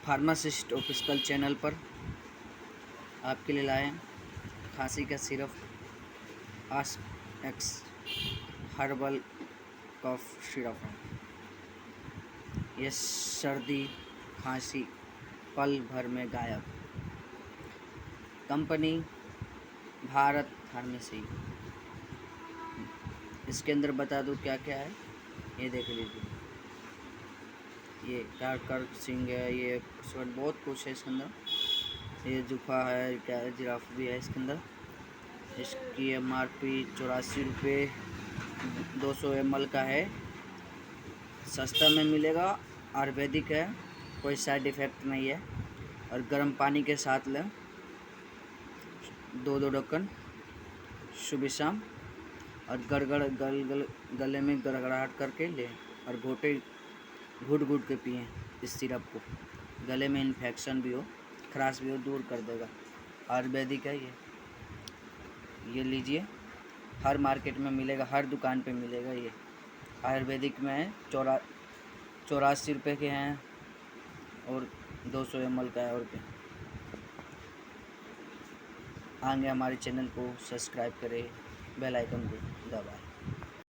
Pharmacist official channel पर आपके लिए लाए हैं खांसी का सिरप आस्क एक्स हर्बल कफ सिरप है। यह सर्दी खांसी पल भर में गायब। Company Bharat pharmacy. इसके अंदर बता दूं क्या क्या है, ये देख लीजिए। ये कारकर सिंह है, ये बहुत कुछ है इसके अंदर। ये जुफा है, क्या है, जिराफ भी है इसके अंदर। इसकी MRP 84 रुपये 200 ml का है। सस्ता में मिलेगा, आयुर्वेदिक है, कोई साइड इफ़ेक्ट नहीं है। और गर्म पानी के साथ लें, 2 ढक्कन सुबह शाम। और गले में गड़गड़ाहट करके लें और घुट के पिएं इस सिरप को। गले में इन्फेक्शन भी हो, खराश भी हो, दूर कर देगा। आयुर्वेदिक है ये लीजिए। हर मार्केट में मिलेगा, हर दुकान पे मिलेगा। ये आयुर्वेदिक में है। 84 रुपये के हैं और 200 ml का है। और क्या, आगे हमारे चैनल को सब्सक्राइब करें, बेल आइकन को दबाएं।